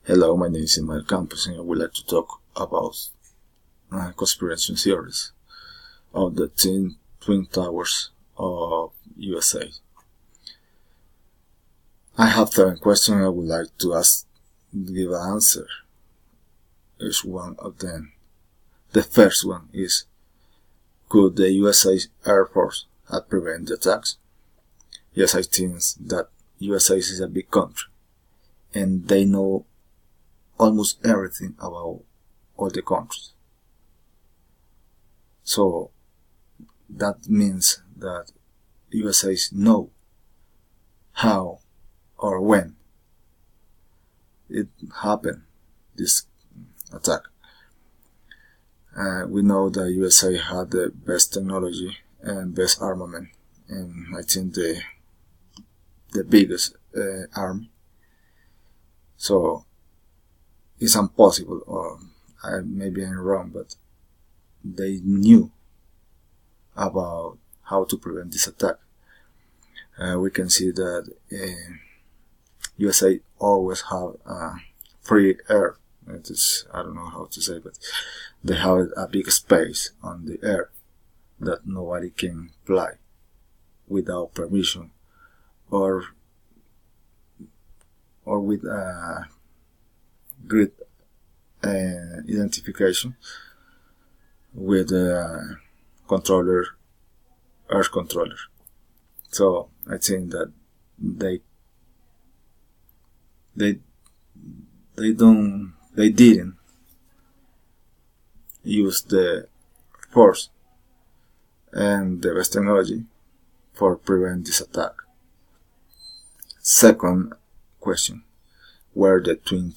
Hello, my name is Emmanuel Campos and I would like to talk about conspiracy theories of the Twin Towers of USA. I have 7 questions I would like to give an answer each one of them. The first one is, could the USA Air Force have prevented the attacks? Yes, I think that USA is a big country and they know almost everything about all the countries. So that means that USA know how or when it happened, this attack. We know that USA had the best technology and best armament, and I think the biggest army. So it's impossible, or maybe I'm wrong, but they knew about how to prevent this attack. We can see that USA always have free air. I don't know how to say, but they have a big space on the air that nobody can fly without permission or with grid identification with a air controller. So I think that they didn't use the force and the best technology for prevent this attack. Second question, were the Twin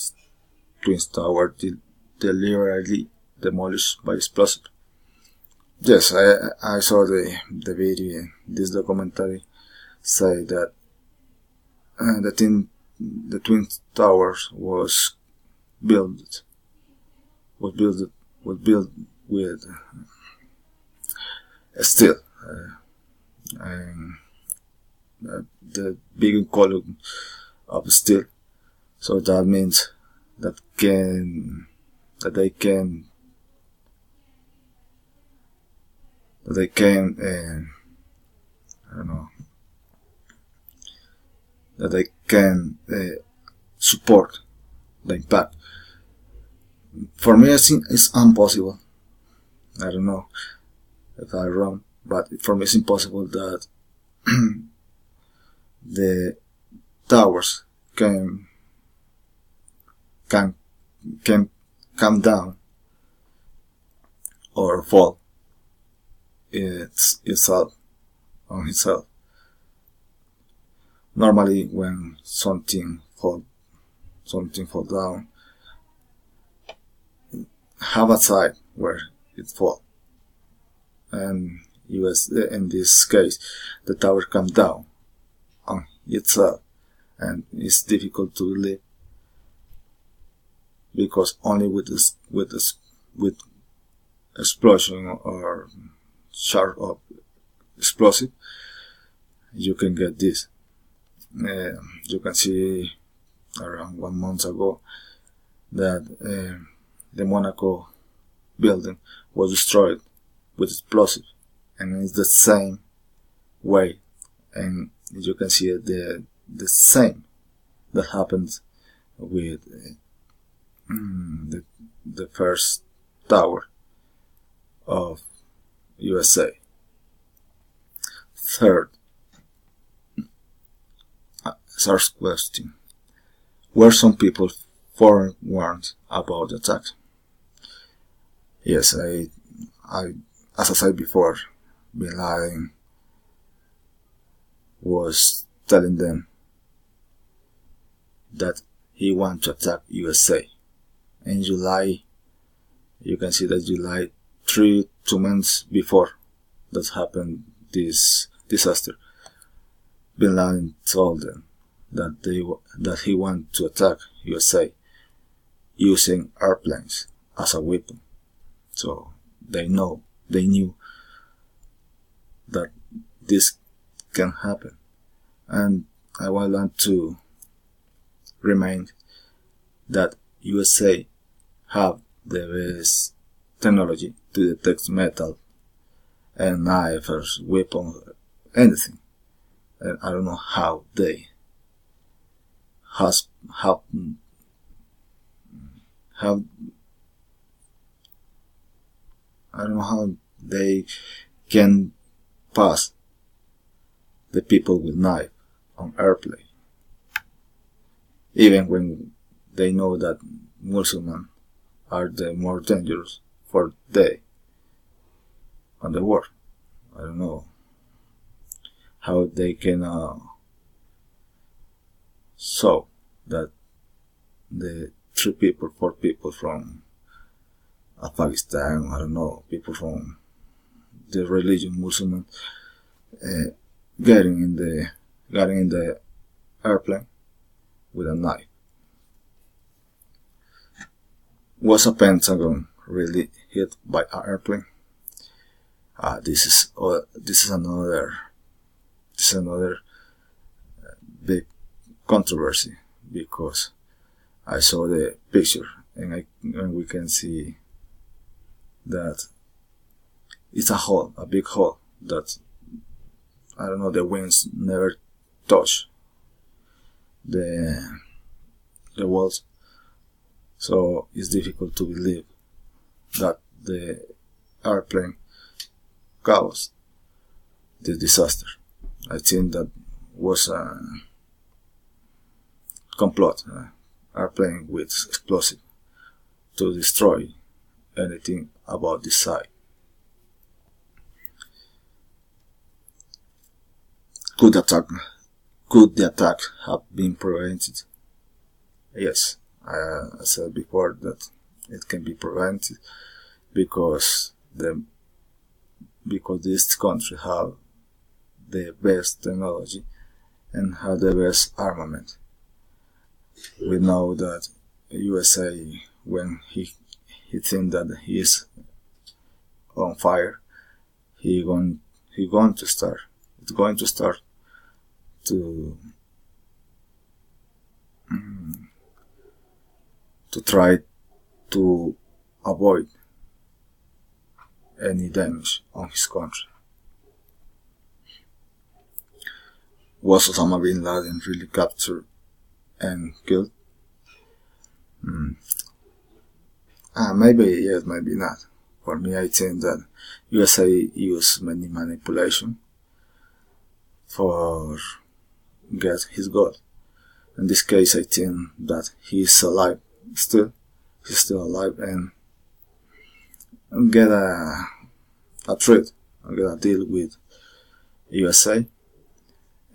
Towers deliberately demolished by explosive? Yes, I saw the video. This documentary say that the Twin Towers was built with steel, and the big column of steel. So that means that they can support the impact. For me, I think it's impossible. I don't know if I'm wrong, but for me it's impossible that the towers can come down or fall itself. Normally, when something fall down, have a side where it fall, and in this case, the tower comes down on itself, and it's difficult to live because only with explosion or sharp of explosive you can get this. You can see around 1 month ago that the Monaco building was destroyed with explosive, and it's the same way, and you can see the same that happens with the first tower of USA. Third question, were some people forewarned about the attack? Yes, as I said before, Bin Laden was telling them that he wanted to attack USA. In July, you can see that July 2 months before that happened, this disaster, Bin Laden told them that he wanted to attack USA using airplanes as a weapon. So they knew that this can happen. And I would like to remind that USA have the best technology to detect metal and knives, weapons, anything. And I don't know how they how I don't know how they can pass the people with knife on airplane, even when they know that Muslims are the more dangerous for they on the world. I don't know how they can show that the 4 people from Pakistan, I don't know, people from the religion Muslim, getting in the airplane with a knife. Was a Pentagon really hit by an airplane? This is another big controversy, because I saw the picture and we can see that it's a big hole that, I don't know, the wings never touch the walls, so it's difficult to believe that the airplane caused the disaster. I think that was a complot, airplane with explosive to destroy anything about this side. Could the attack have been prevented? Yes, I said before that it can be prevented because this country have the best technology and have the best armament. We know that USA, when he thinks that he is on fire, it's going to start to try to avoid any damage on his country. Was Osama bin Laden really captured and killed? Maybe yes, maybe not. For me, I think that USA used many manipulation for get his goal. In this case, I think that he's alive still. He's still alive and get a trade, get a deal with USA,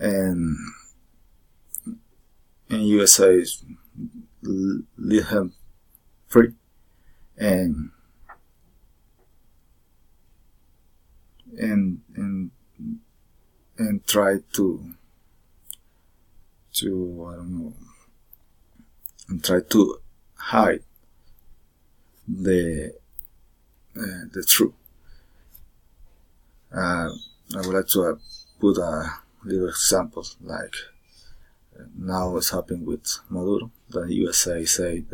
and USA let him free and try to I don't know, and try to hide the truth. I would like to put a little example, like now what's happening with Maduro. The USA say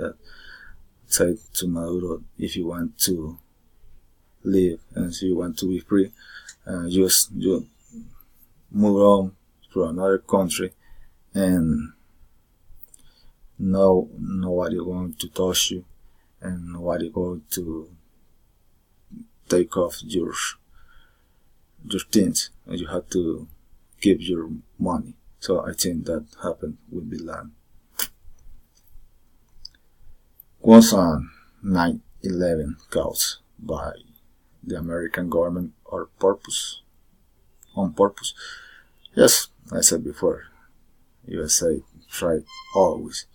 to Maduro, if you want to live and if you want to be free, just move on to another country, and nobody going to touch you, and nobody going to take off your things, and you have to keep your money. So I think that happened with Bin Laden. Was on 9/11 caused by the American government or on purpose? Yes, I said before, USA tried always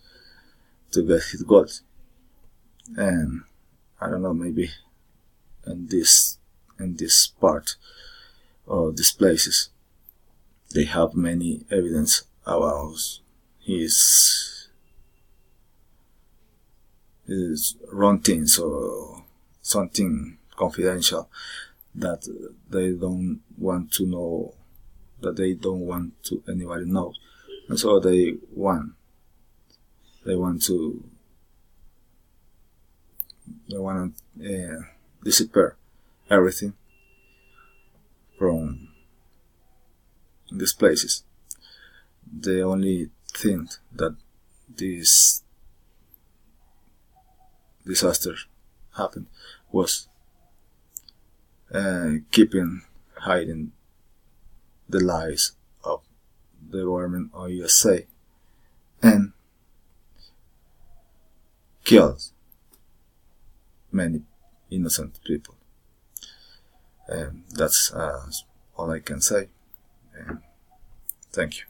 to get his goals, and I don't know, maybe in this part of these places they have many evidence about his wrong things or something confidential that they don't want to anybody know, and so they want to they want to disappear everything from these places. The only thing that this disaster happened was keeping hiding the lies of the government of USA and killed many innocent people. And that's all I can say. And thank you.